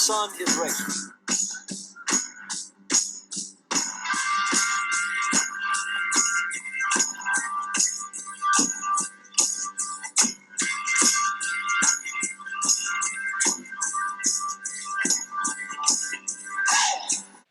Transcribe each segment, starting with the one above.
sun is racing.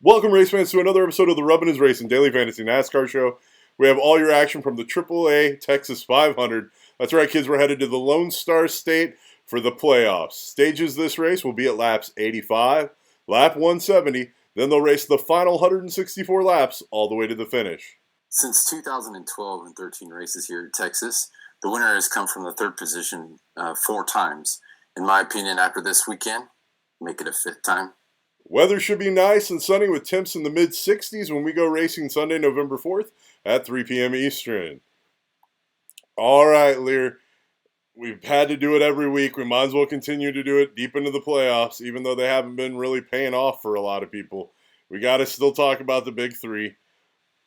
Welcome, race fans, to another episode of the Rubbin' Is Racing Daily Fantasy NASCAR Show. We have all your action from the AAA Texas 500. That's right, kids, we're headed to the Lone Star State for the playoffs. Stages this race will be at laps 85, lap 170, then they'll race the final 164 laps all the way to the finish. Since 2012 and 13 races here at Texas, the winner has come from the third position 4 times. In my opinion, after this weekend, make it a 5th time. Weather should be nice and sunny with temps in the mid-60s when we go racing Sunday, November 4th at 3 p.m. Eastern. All right, Liehr. We've had to do it every week. We might as well continue to do it deep into the playoffs, even though they haven't been really paying off for a lot of people. We got to still talk about the big three.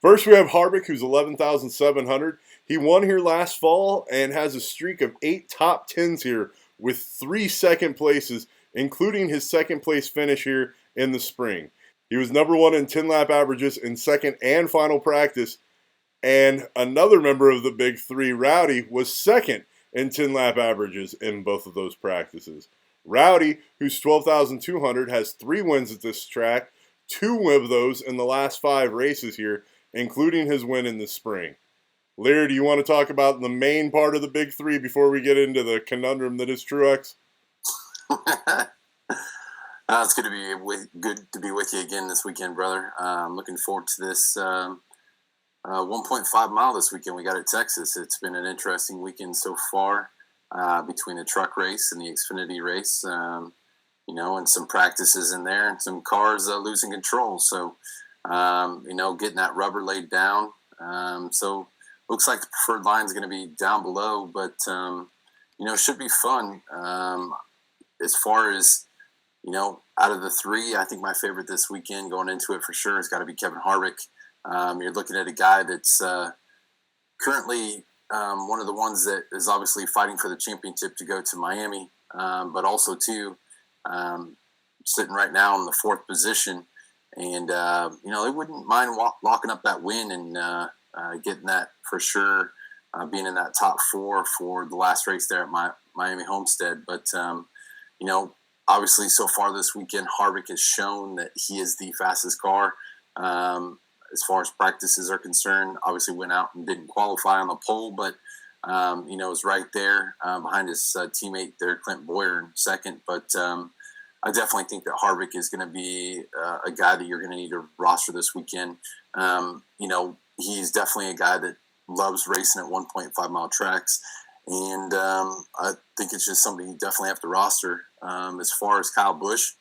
First, we have Harvick, who's 11,700. He won here last fall and has a streak of 8 top 10s here with 3 second places, including his second place finish here in the spring. He was number 1 in 10-lap averages in second and final practice. And another member of the big three, Rowdy, was second in 10-lap averages in both of those practices. Rowdy, who's 12,200, has 3 wins at this track, 2 of those in the last 5 races here, including his win in the spring. Liehr, do you want to talk about the main part of the big three before we get into the conundrum that is Truex? It's good to be with you again this weekend, brother. I'm looking forward to this 1.5 mile this weekend we got at Texas. It's been an interesting weekend so far between the truck race and the Xfinity race, and some practices in there and some cars losing control. So, getting that rubber laid down. So looks like the preferred line is going to be down below, but, should be fun. As far as, out of the 3, I think my favorite this weekend going into it for sure has got to be Kevin Harvick. You're looking at a guy that's currently one of the ones that is obviously fighting for the championship to go to Miami, but also, too, sitting right now in the 4th position. And, they wouldn't mind locking up that win and getting that for sure, being in that top 4 for the last race there at Miami Homestead. But, obviously so far this weekend, Harvick has shown that he is the fastest car. As far as practices are concerned, obviously went out and didn't qualify on the pole, but, was right there behind his teammate there, Clint Boyer, in second. But I definitely think that Harvick is going to be a guy that you're going to need to roster this weekend. He's definitely a guy that loves racing at 1.5 mile tracks. And I think it's just somebody you definitely have to roster. As far as Kyle Busch,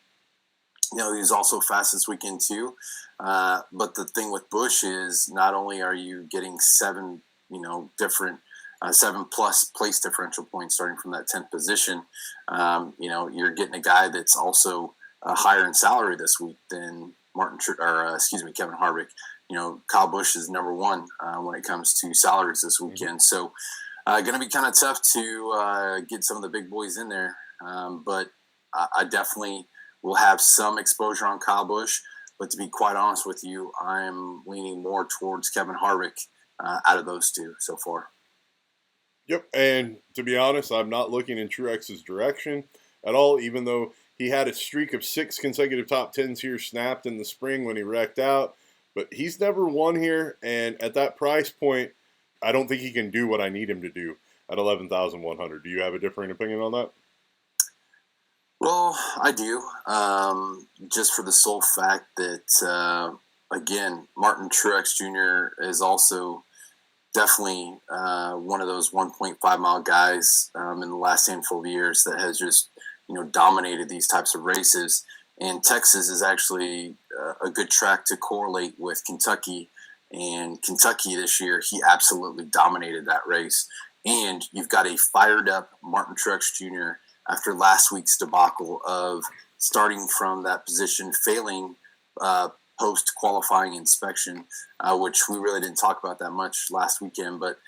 he's also fast this weekend too. But the thing with Busch is not only are you getting 7, different 7+ place differential points starting from that 10th position, you're getting a guy that's also higher in salary this week than Kevin Harvick. Kyle Busch is number 1 when it comes to salaries this weekend. So going to be kind of tough to get some of the big boys in there. But I definitely will have some exposure on Kyle Busch. But to be quite honest with you, I'm leaning more towards Kevin Harvick out of those 2 so far. Yep, and to be honest, I'm not looking in Truex's direction at all, even though he had a streak of 6 consecutive top 10s here snapped in the spring when he wrecked out. But he's never won here, and at that price point, I don't think he can do what I need him to do at 11,100. Do you have a different opinion on that? Well, I do, just for the sole fact that, again, Martin Truex Jr. is also definitely one of those 1.5 mile guys in the last handful of years that has just, dominated these types of races. And Texas is actually a good track to correlate with Kentucky. And Kentucky this year, he absolutely dominated that race. And you've got a fired up Martin Truex Jr. after last week's debacle of starting from that position, failing post-qualifying inspection, which we really didn't talk about that much last weekend, but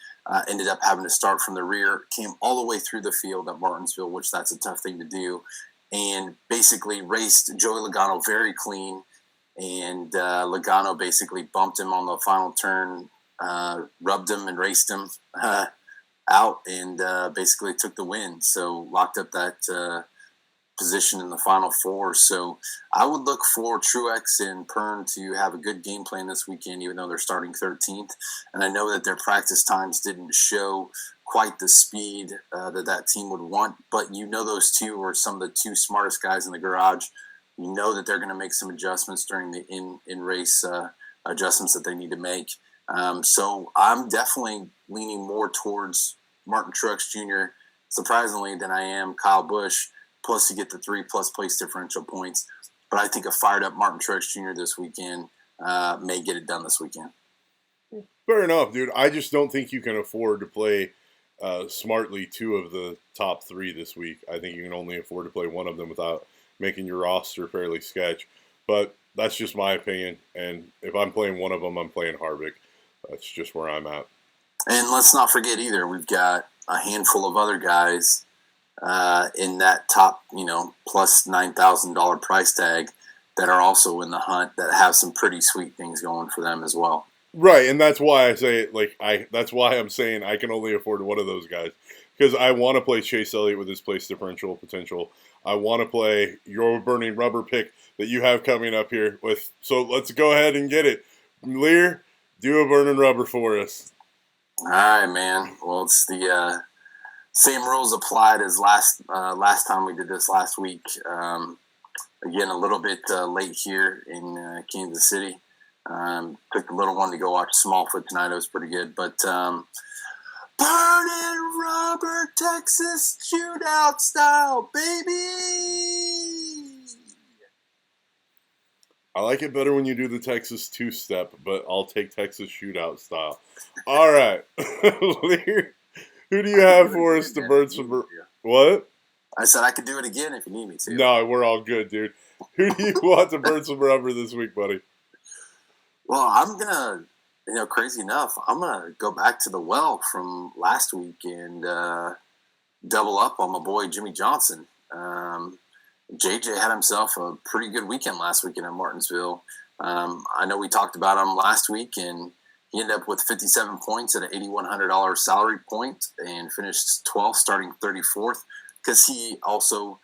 ended up having to start from the rear, came all the way through the field at Martinsville, which that's a tough thing to do, and basically raced Joey Logano very clean. And Logano basically bumped him on the final turn, rubbed him and raced him out, and basically took the win. So locked up that position in the final four. So I would look for Truex and Pern to have a good game plan this weekend, even though they're starting 13th. And I know that their practice times didn't show quite the speed that team would want, but you know those two are some of the two smartest guys in the garage. You know that they're going to make some adjustments during the in-race adjustments that they need to make. So I'm definitely leaning more towards Martin Truex Jr., surprisingly, than I am Kyle Busch. Plus, you get the 3+ place differential points. But I think a fired-up Martin Truex Jr. this weekend may get it done this weekend. Fair enough, dude. I just don't think you can afford to play smartly 2 of the top 3 this week. I think you can only afford to play one of them without making your roster fairly sketch. But that's just my opinion. And if I'm playing one of them, I'm playing Harvick. That's just where I'm at. And let's not forget either, we've got a handful of other guys in that top, plus $9,000 price tag that are also in the hunt that have some pretty sweet things going for them as well. Right, and that's why I say that's why I'm saying I can only afford one of those guys, because I want to play Chase Elliott with his place differential potential. I want to play your burning rubber pick that you have coming up here with. So let's go ahead and get it, Liehr. Do a burning rubber for us. All right, man. Well, it's the same rules applied as last time we did this last week. Again, a little bit late here in Kansas City. Took the little one to go watch Smallfoot tonight. It was pretty good. But burning rubber Texas shootout style, baby! I like it better when you do the Texas two-step, but I'll take Texas shootout style. All right. Liehr, who do you have for us to burn some... What? I said I could do it again if you need me to. No, we're all good, dude. Who do you want to burn some rubber this week, buddy? Well, I'm going to, crazy enough, I'm going to go back to the well from last week and double up on my boy Jimmy Johnson. JJ had himself a pretty good weekend last weekend in Martinsville. I know we talked about him last week, and he ended up with 57 points at an $8,100 salary point and finished 12th, starting 34th, because he also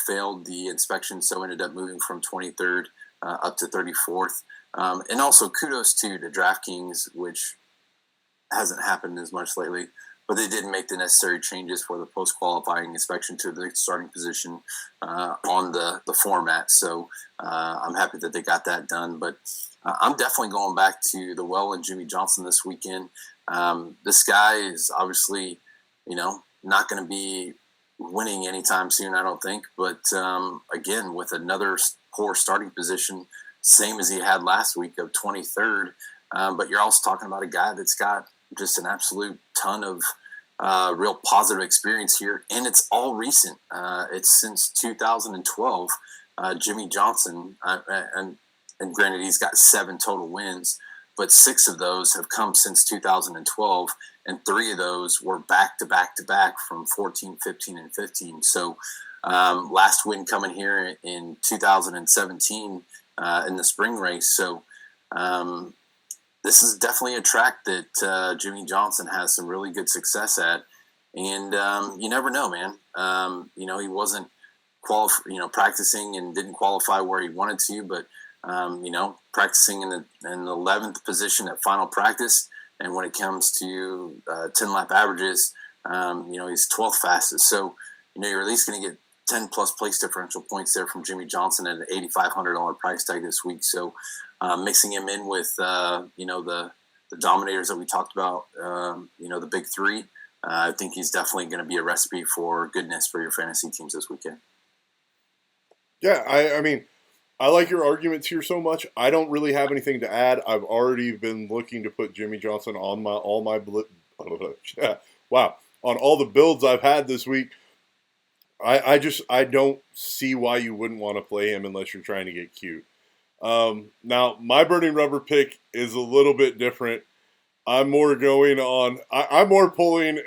failed the inspection, so ended up moving from 23rd up to 34th. And also kudos to DraftKings, which hasn't happened as much lately, but they did make the necessary changes for the post-qualifying inspection to the starting position on the format. So I'm happy that they got that done. But I'm definitely going back to the well and Jimmy Johnson this weekend. This guy is obviously, not going to be winning anytime soon, I don't think. But again, with another poor starting position, same as he had last week of 23rd. But you're also talking about a guy that's got just an absolute ton of real positive experience here. And it's all recent. It's since 2012, Jimmy Johnson, and granted, he's got 7 total wins, but 6 of those have come since 2012. And 3 of those were back to back from 14, 15, and 15. So last win coming here in 2017 in the spring race. So this is definitely a track that Jimmy Johnson has some really good success at. And you never know, man. He wasn't practicing and didn't qualify where he wanted to, but practicing in the 11th position at final practice. And when it comes to 10-lap averages, he's 12th fastest. So, you're at least going to get 10+ place differential points there from Jimmy Johnson at an $8,500 price tag this week. So mixing him in with, the dominators that we talked about, the big 3, I think he's definitely going to be a recipe for goodness for your fantasy teams this weekend. Yeah, I mean, I like your arguments here so much. I don't really have anything to add. I've already been looking to put Jimmy Johnson on on all the builds I've had this week. I don't see why you wouldn't want to play him unless you're trying to get cute. Now, my burning rubber pick is a little bit different. I'm more pulling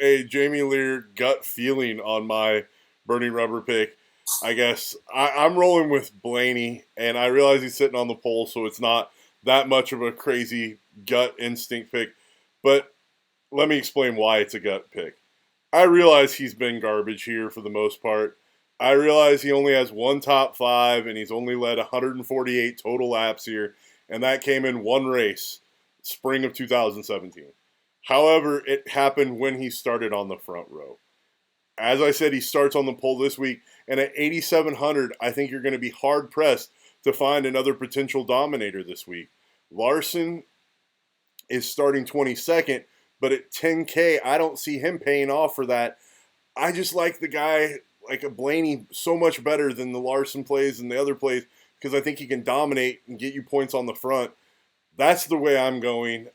a Jamie Liehr gut feeling on my burning rubber pick. I guess I'm rolling with Blaney, and I realize he's sitting on the pole, so it's not that much of a crazy gut instinct pick. But let me explain why it's a gut pick. I realize he's been garbage here for the most part. I realize he only has one top five, and he's only led 148 total laps here, and that came in one race, spring of 2017. However, it happened when he started on the front row. As I said, he starts on the pole this week, and at 8,700, I think you're going to be hard pressed to find another potential dominator this week. Larson is starting 22nd, but at 10K, I don't see him paying off for that. I just like the guy, like a Blaney, so much better than the Larson plays and the other plays because I think he can dominate and get you points on the front. That's the way I'm going.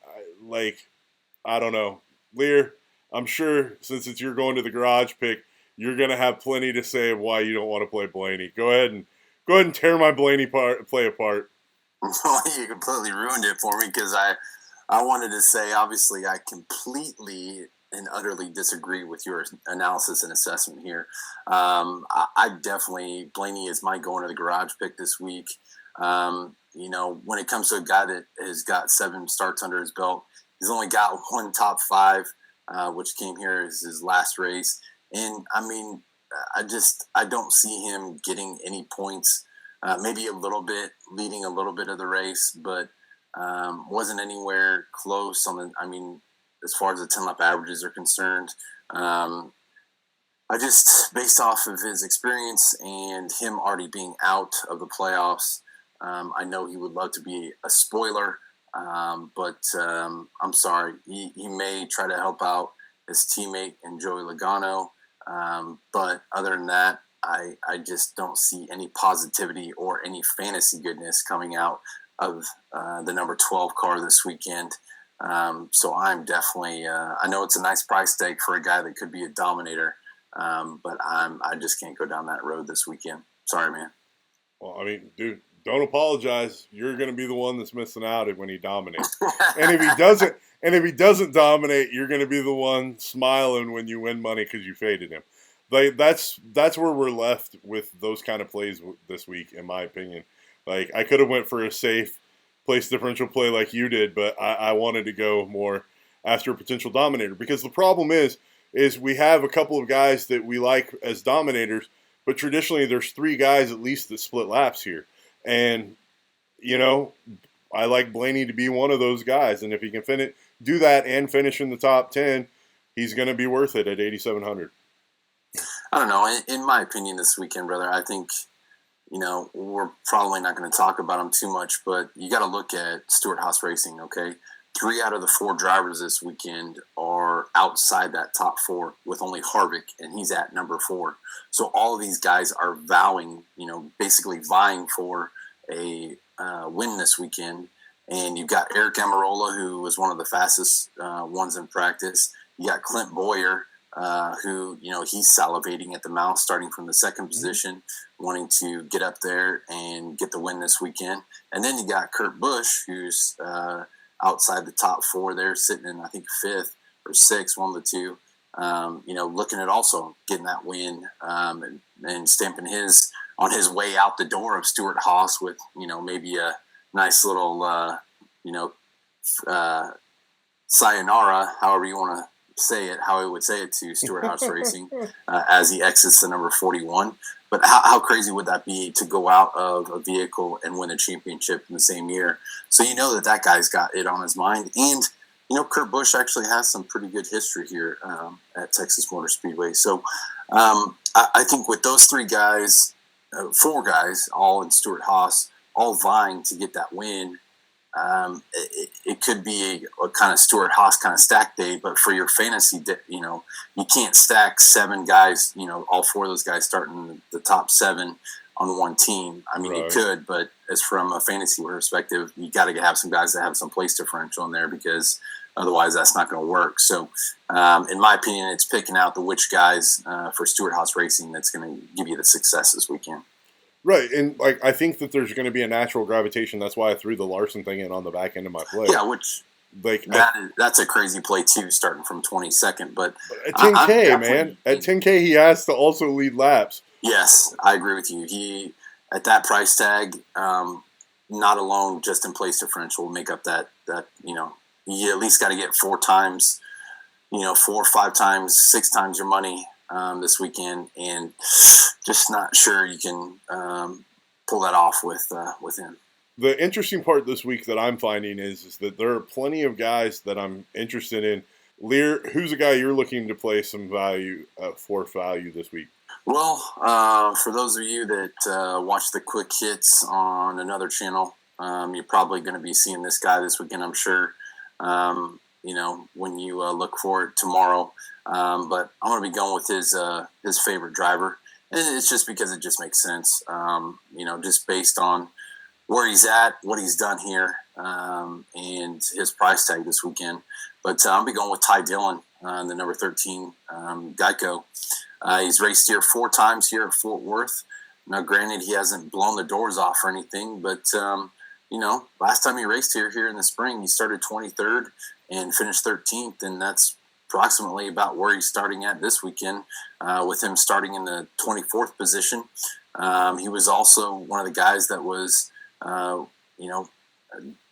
I don't know. Liehr, I'm sure since it's you're going to the garage pick, you're going to have plenty to say of why you don't want to play Blaney. Go ahead and tear my Blaney play apart. You completely ruined it for me because I wanted to say, obviously, I completely and utterly disagree with your analysis and assessment here. I definitely, Blaney is my going to the garage pick this week. When it comes to a guy that has got 7 starts under his belt, he's only got one top 5, which came here as his last race. And, I don't see him getting any points, maybe a little bit, leading a little bit of the race, but wasn't anywhere close as far as the 10-lap averages are concerned. Based off of his experience and him already being out of the playoffs, I know he would love to be a spoiler, but I'm sorry. He may try to help out his teammate in Joey Logano, but other than that, I just don't see any positivity or any fantasy goodness coming out of the number 12 car this weekend. So I'm definitely, I know it's a nice price tag for a guy that could be a dominator, but I just can't go down that road this weekend. Sorry, man. Well, dude, don't apologize. You're going to be the one that's missing out when he dominates. And if he doesn't dominate, you're going to be the one smiling when you win money because you faded him. That's where we're left with those kind of plays this week, in my opinion. I could have went for a safe place differential play like you did, but I wanted to go more after a potential dominator because the problem is we have a couple of guys that we like as dominators, but traditionally there's 3 guys at least that split laps here. And, I like Blaney to be one of those guys. And if he can do that and finish in the top 10, he's going to be worth it at 8,700. I don't know. In my opinion this weekend, brother, I think, we're probably not going to talk about him too much, but you got to look at Stewart-Haas Racing, okay? 3 out of the 4 drivers this weekend are outside that top 4 with only Harvick, and he's at number 4. So all of these guys are basically vying for a win this weekend. And you've got Eric Amarola, who was one of the fastest ones in practice. You got Clint Boyer, who, he's salivating at the mouth, starting from the 2nd position, wanting to get up there and get the win this weekend. And then you got Kurt Busch, who's outside the top 4 there, sitting in, I think, 5th or 6th, one of the two, looking at also getting that win and stamping on his way out the door of Stewart-Haas with, maybe a nice little, sayonara, however you want to say it, how he would say it to Stewart-Haas Racing as he exits the number 41. But how crazy would that be to go out of a vehicle and win a championship in the same year? So that guy's got it on his mind. And, Kurt Busch actually has some pretty good history here at Texas Motor Speedway. So I think with those 3 guys, 4 guys, all in Stewart-Haas, all vying to get that win, it could be a kind of Stewart-Haas kind of stack day, but for your fantasy, you can't stack 7 guys, all 4 of those guys starting the top 7 on one team. Right. You could, but as from a fantasy perspective, you got to have some guys that have some place differential in there because otherwise that's not going to work. So in my opinion, it's picking out the which guys for Stewart-Haas Racing that's going to give you the success this weekend. Right, and I think that there's going to be a natural gravitation. That's why I threw the Larson thing in on the back end of my play. Yeah, which that's a crazy play too, starting from 22nd. But at 10K, man, at 10K he has to also lead laps. Yes, I agree with you. He at that price tag, not alone just in place differential will make up that you at least got to get 4 times, 4 or 5 times, 6 times your money this weekend, and just not sure you can pull that off with him. The interesting part this week that I'm finding is that there are plenty of guys that I'm interested in. Liehr, who's a guy you're looking to play some value for value this week? Well, for those of you that watch the quick hits on another channel, you're probably going to be seeing this guy this weekend, I'm sure. When you look for it tomorrow. But I'm going to be going with his favorite driver, and it's just because it just makes sense. Just based on where he's at, what he's done here, and his price tag this weekend. But I'll be going with Ty Dillon, the number 13 Geico. He's raced here 4 times here at Fort Worth. Now, granted, he hasn't blown the doors off or anything, but last time he raced here in the spring, he started 23rd and finished 13th, and that's approximately about where he's starting at this weekend, with him starting in the 24th position. He was also one of the guys that was,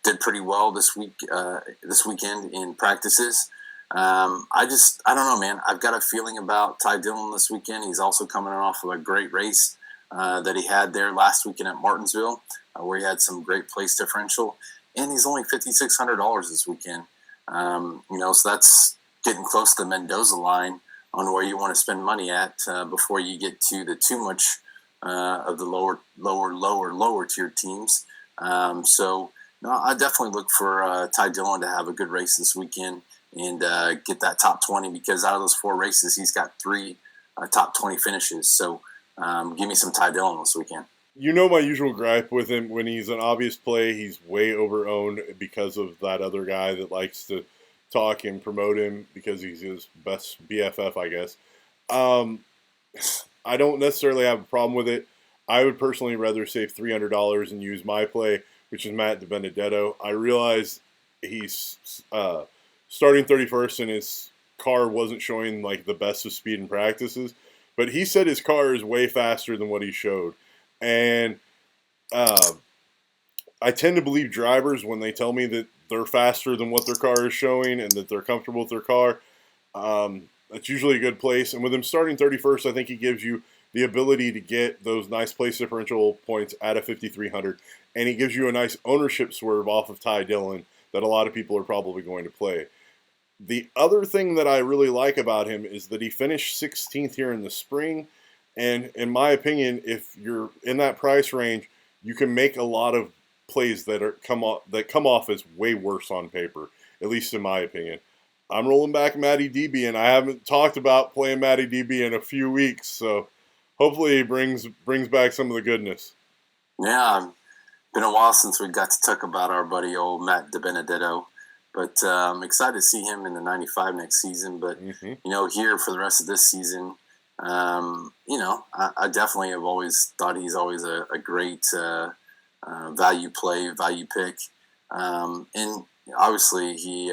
did pretty well this weekend in practices. I don't know, man. I've got a feeling about Ty Dillon this weekend. He's also coming off of a great race that he had there last weekend at Martinsville, where he had some great place differential, and he's only $5,600 this weekend. So that's getting close to the Mendoza line on where you want to spend money at before you get to the too much of the lower tier teams. I definitely look for Ty Dillon to have a good race this weekend and get that top 20, because out of those 4 races, he's got 3 top 20 finishes. So give me some Ty Dillon this weekend. My usual gripe with him: when he's an obvious play, he's way over-owned because of that other guy that likes to talk and promote him because he's his best BFF, I guess. I don't necessarily have a problem with it. I would personally rather save $300 and use my play, which is Matt DiBenedetto. I realize he's starting 31st and his car wasn't showing like the best of speed in practices, but he said his car is way faster than what he showed. And I tend to believe drivers when they tell me that they're faster than what their car is showing and that they're comfortable with their car. That's usually a good place. And with him starting 31st, I think he gives you the ability to get those nice place differential points at a 5,300. And he gives you a nice ownership swerve off of Ty Dillon that a lot of people are probably going to play. The other thing that I really like about him is that he finished 16th here in the spring. And in my opinion, if you're in that price range, you can make a lot of plays that come off as way worse on paper, at least in my opinion. I'm rolling back Matty DB, and I haven't talked about playing Matty DB in a few weeks, so hopefully he brings back some of the goodness. Yeah, been a while since we got to talk about our buddy old Matt DiBenedetto, but I'm excited to see him in the 95 next season. But here for the rest of this season, I definitely have always thought he's always a great value pick, and obviously he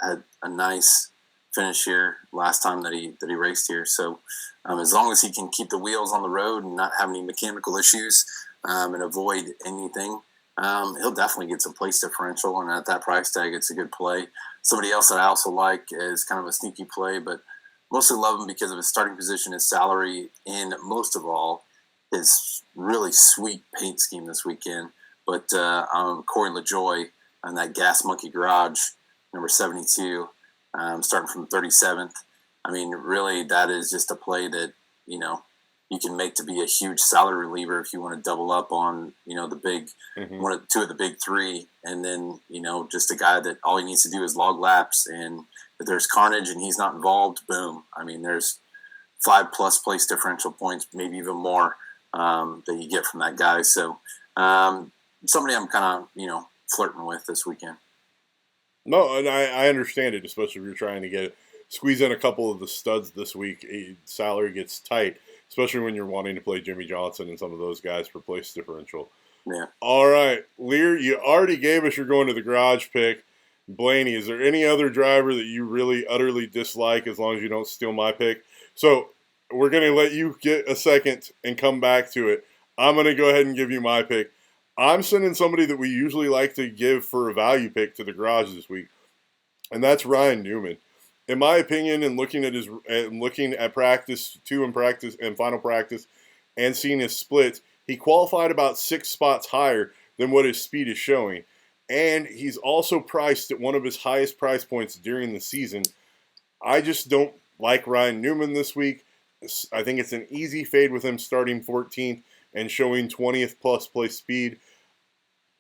had a nice finish here last time that he raced here. So as long as he can keep the wheels on the road and not have any mechanical issues and avoid anything, he'll definitely get some place differential. And at that price tag, it's a good play. Somebody else that I also like is kind of a sneaky play, but mostly love him because of his starting position, his salary, and most of all, his really sweet paint scheme this weekend. But Corey LaJoie on that Gas Monkey Garage, number 72, starting from 37th. I mean, really, that is just a play that, you can make to be a huge salary reliever if you want to double up on, the big, two of the big 3. And then, just a guy that all he needs to do is log laps. And if there's carnage and he's not involved, boom. I mean, there's 5+ place differential points, maybe even more, that you get from that guy. So somebody I'm kind of, flirting with this weekend. No, and I understand it, especially if you're trying to squeeze in a couple of the studs this week. Salary gets tight, especially when you're wanting to play Jimmy Johnson and some of those guys for place differential. Yeah. All right, Liehr, you already gave us your going to the garage pick. Blaney, is there any other driver that you really utterly dislike as long as you don't steal my pick? So we're going to let you get a second and come back to it. I'm going to go ahead and give you my pick. I'm sending somebody that we usually like to give for a value pick to the garage this week, and that's Ryan Newman. In my opinion, and looking at practice 2 and practice and final practice, and seeing his splits, he qualified about 6 spots higher than what his speed is showing, and he's also priced at one of his highest price points during the season. I just don't like Ryan Newman this week. I think it's an easy fade with him starting 14th and showing 20th plus place speed.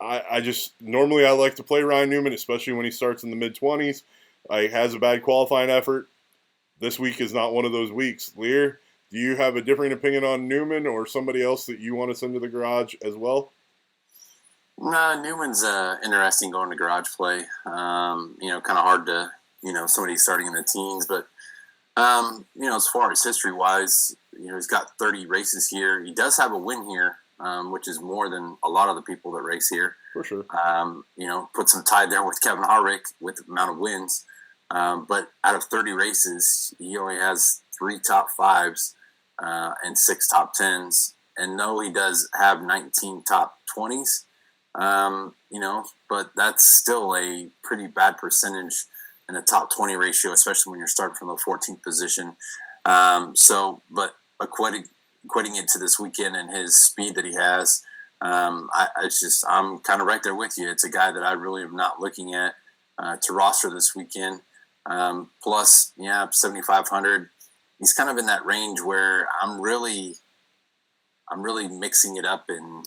I just normally I like to play Ryan Newman, especially when he starts in the mid 20s. He has a bad qualifying effort. This week is not one of those weeks. Liehr, do you have a different opinion on Newman or somebody else that you want to send to the garage as well? No, Newman's interesting going to garage play. Kind of hard to, somebody starting in the teens, but as far as history-wise, he's got 30 races here. He does have a win here, which is more than a lot of the people that race here. For sure. Puts him tied there with Kevin Harvick with the amount of wins. But out of 30 races, he only has 3 top 5s and 6 top 10s. And no, he does have 19 top 20s, but that's still a pretty bad percentage in a top 20 ratio, especially when you're starting from the 14th position. But equating it to this weekend and his speed that he has, I'm kind of right there with you. It's a guy that I really am not looking at to roster this weekend. Plus, 7,500. He's kind of in that range where I'm really mixing it up and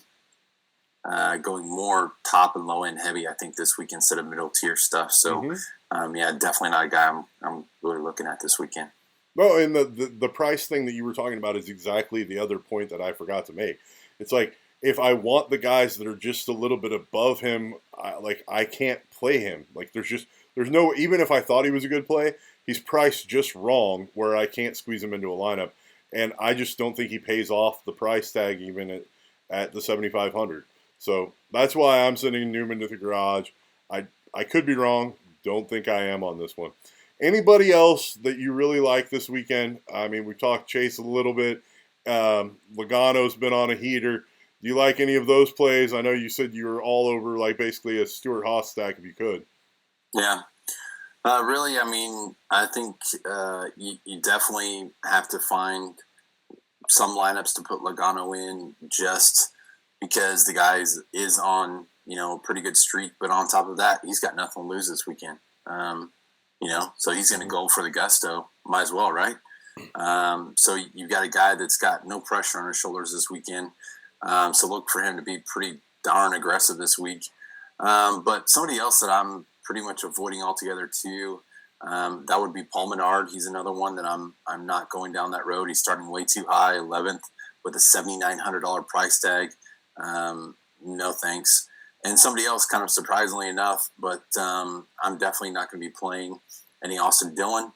going more top and low end heavy, I think, this week instead of middle tier stuff. So, definitely not a guy I'm really looking at this weekend. No, and the price thing that you were talking about is exactly the other point that I forgot to make. It's like, if I want the guys that are just a little bit above him, I can't play him. Like, there's no, even if I thought he was a good play, he's priced just wrong where I can't squeeze him into a lineup. And I just don't think he pays off the price tag even at the 7,500. So that's why I'm sending Newman to the garage. I could be wrong. Don't think I am on this one. Anybody else that you really like this weekend? I mean, we talked Chase a little bit. Logano's been on a heater. Do you like any of those plays? I know you said you were all over, like, basically a Stuart Haas stack if you could. Yeah. Really, I mean, I think you definitely have to find some lineups to put Logano in just because the guy is on, a pretty good streak. But on top of that, he's got nothing to lose this weekend. So he's going to go for the gusto. Might as well, right? So you've got a guy that's got no pressure on his shoulders this weekend. So look for him to be pretty darn aggressive this week. But somebody else that I'm pretty much avoiding altogether too, that would be Paul Menard. He's another one that I'm not going down that road. He's starting way too high, 11th with a $7,900 price tag. No thanks. And somebody else, kind of surprisingly enough, but I'm definitely not going to be playing any Austin Dillon.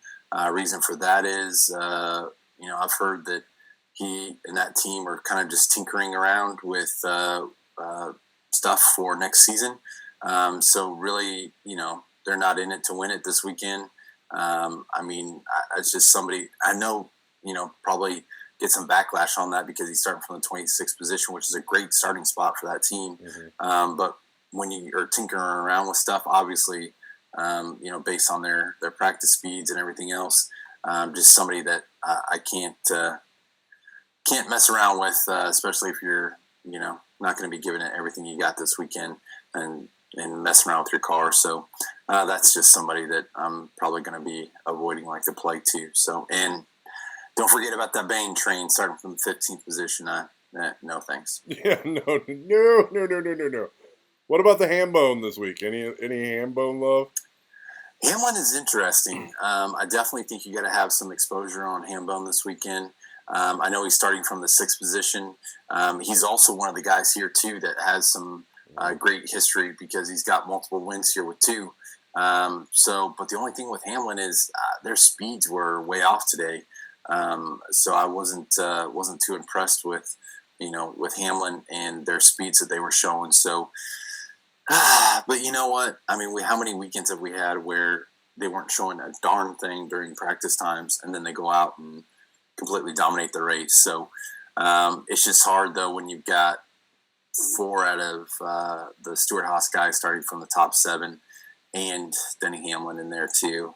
Reason for that is, I've heard that he and that team are kind of just tinkering around with stuff for next season. So really, they're not in it to win it this weekend. It's just somebody I know, probably get some backlash on that because he's starting from the 26th position, which is a great starting spot for that team. Mm-hmm. But when you are tinkering around with stuff, obviously, based on their practice speeds and everything else, just somebody that I can't mess around with, especially if you're, not going to be giving it everything you got this weekend and messing around with your car. So that's just somebody that I'm probably going to be avoiding like the play too. So, and don't forget about that Bain train starting from the 15th position. No thanks. Yeah, no. What about the Hambone this week? Any Hambone love? Hambone is interesting. I definitely think you got to have some exposure on Hambone this weekend. I know he's starting from the 6th position. He's also one of the guys here too that has some great history because he's got multiple wins here with 2. But the only thing with Hamlin is their speeds were way off today. So I wasn't too impressed with Hamlin and their speeds that they were showing. So, but you know what? I mean, how many weekends have we had where they weren't showing a darn thing during practice times, and then they go out and completely dominate the race. So it's just hard, though, when you've got 4 out of the Stewart-Haas guys starting from the top 7 and Denny Hamlin in there too.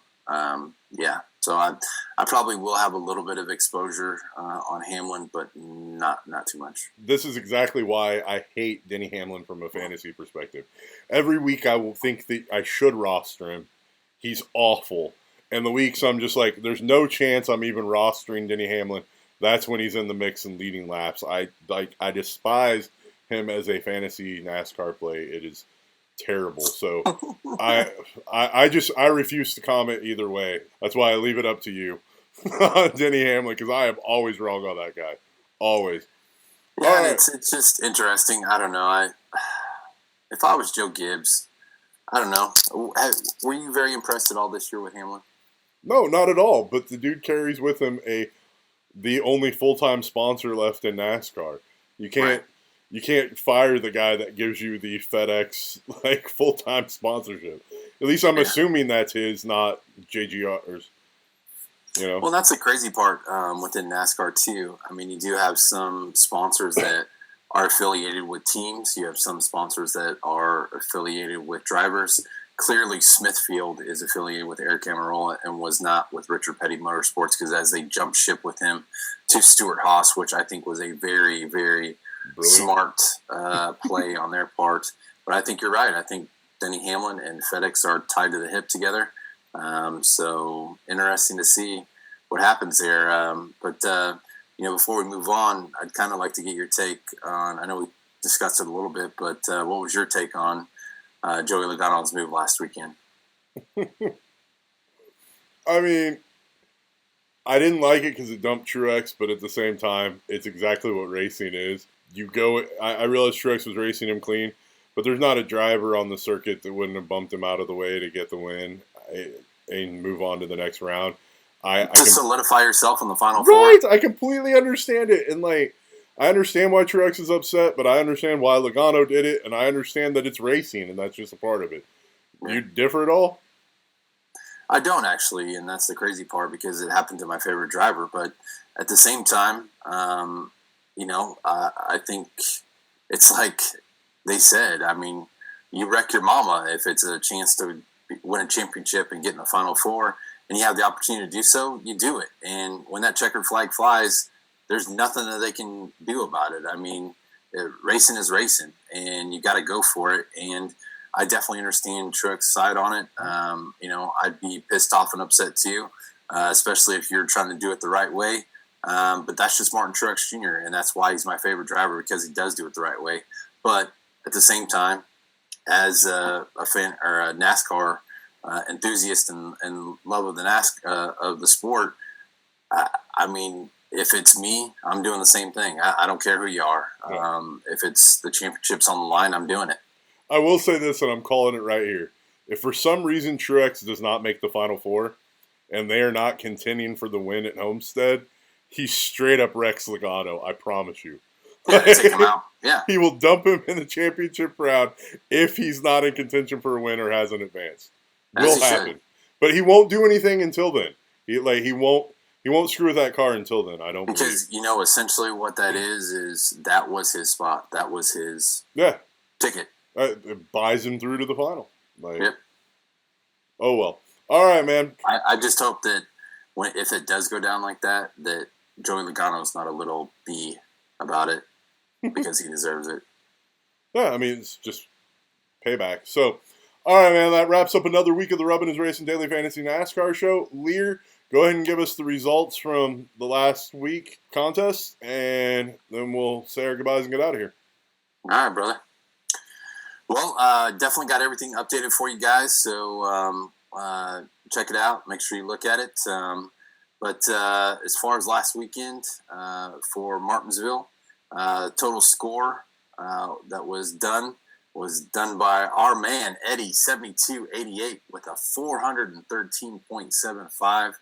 So I probably will have a little bit of exposure on Hamlin, but not too much. This is exactly why I hate Denny Hamlin from a fantasy perspective. Every week I will think that I should roster him. He's awful. And the weeks I'm just like, there's no chance I'm even rostering Denny Hamlin. That's when he's in the mix and leading laps. I despise him as a fantasy NASCAR play. It is terrible. So I refuse to comment either way. That's why I leave it up to you on Denny Hamlin, because I am always wrong on that guy. Always. Yeah, right. It's just interesting. I don't know. If I was Joe Gibbs, I don't know. Were you very impressed at all this year with Hamlin? No, not at all. But the dude carries with him the only full-time sponsor left in NASCAR. You can't fire the guy that gives you the FedEx full-time sponsorship. At least I'm assuming that's his, not JGR's. Well, that's the crazy part within NASCAR too. I mean, you do have some sponsors that are affiliated with teams. You have some sponsors that are affiliated with drivers. Clearly, Smithfield is affiliated with Eric Amarola and was not with Richard Petty Motorsports, because as they jumped ship with him to Stewart-Haas, which I think was a very, very smart play on their part. But I think you're right. I think Denny Hamlin and FedEx are tied to the hip together. So interesting to see what happens there. But before we move on, I'd kind of like to get your take on, I know we discussed it a little bit, but what was your take on Joey Logano's move last weekend? I mean, I didn't like it because it dumped Truex, but at the same time, it's exactly what racing is. I realize Truex was racing him clean, but there's not a driver on the circuit that wouldn't have bumped him out of the way to get the win and move on to the next round. Solidify yourself in the final four. Right, I completely understand it. And, I understand why Truex is upset, but I understand why Logano did it, and I understand that it's racing, and that's just a part of it. Yeah. You differ at all? I don't, actually, and that's the crazy part, because it happened to my favorite driver. But at the same time, I think it's like they said. I mean, you wreck your mama if it's a chance to win a championship and get in the Final Four, and you have the opportunity to do so, you do it. And when that checkered flag flies, there's nothing that they can do about it. I mean, racing is racing, and you got to go for it. And I definitely understand Truex's side on it. I'd be pissed off and upset too, especially if you're trying to do it the right way. But that's just Martin Truex Jr., and that's why he's my favorite driver, because he does do it the right way. But at the same time, as a fan or a NASCAR enthusiast and love of the sport, I mean, if it's me, I'm doing the same thing. I don't care who you are. Yeah. If it's the championship's on the line, I'm doing it. I will say this, and I'm calling it right here. If for some reason Truex does not make the Final Four, and they are not contending for the win at Homestead, he straight up wrecks Logano. I promise you. Yeah, take him out. Yeah, he will dump him in the championship round if he's not in contention for a win or hasn't advanced. Will happen, but he won't do anything until then. He won't screw with that car until then. I don't because believe. Essentially what that is that was his spot. That was his ticket. It buys him through to the final. Yep. Oh well. All right, man. I just hope that if it does go down like that Joey Logano's not a little B about it, because he deserves it. Yeah, I mean, it's just payback. So, all right, man, that wraps up another week of the Rubbin' Is Racing Daily Fantasy NASCAR show. Liehr, go ahead and give us the results from the last week contest, and then we'll say our goodbyes and get out of here. All right, brother. Well, definitely got everything updated for you guys, so check it out. Make sure you look at it. But as far as last weekend for Martinsville, total score that was done by our man Eddie, 72.88 with a 413.75.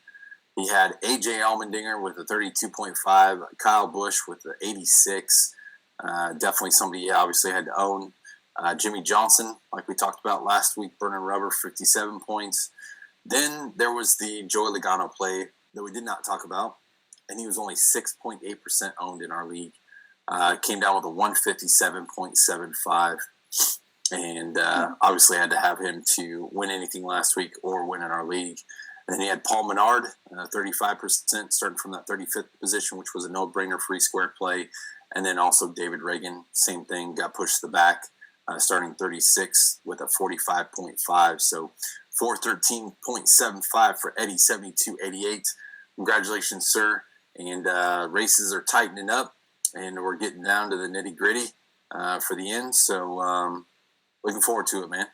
He had AJ Allmendinger with a 32.5, Kyle Busch with the 86. Definitely somebody you obviously had to own. Jimmy Johnson, like we talked about last week, burning rubber, 57 points. Then there was the Joey Logano play that we did not talk about. and he was only 6.8% owned in our league. Came down with a 157.75. And obviously, I had to have him to win anything last week or win in our league. And then he had Paul Menard, 35%, starting from that 35th position, which was a no-brainer free square play. And then also David Reagan, same thing, got pushed to the back, starting 36 with a 45.5. So 413.75 for Eddie, 72.88. Congratulations, sir. And races are tightening up, and we're getting down to the nitty-gritty for the end. So looking forward to it, man.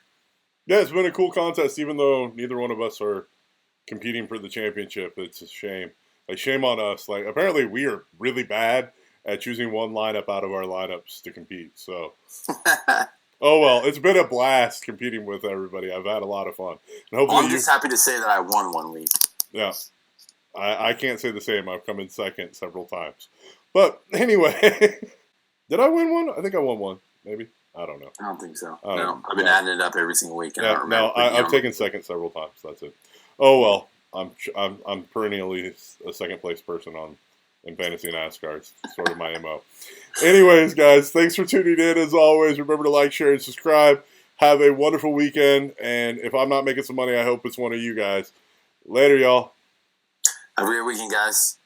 Yeah, it's been a cool contest, even though neither one of us are competing for the championship. It's a shame. Like, shame on us. Like, apparently we are really bad at choosing one lineup out of our lineups to compete. So, oh well, it's been a blast competing with everybody. I've had a lot of fun. And hopefully I'm just happy to say that I won one week. Yeah, I can't say the same. I've come in second several times. But anyway, did I win one? I think I won one. Maybe. I don't know. I don't think so. No, I've been adding it up every single week. And I've taken second several times. That's it. Oh well, I'm perennially a second place person in fantasy NASCAR. It's sort of my MO. Anyways, guys, thanks for tuning in. As always, remember to like, share, and subscribe. Have a wonderful weekend. And if I'm not making some money, I hope it's one of you guys. Later, y'all. Have a great weekend, guys.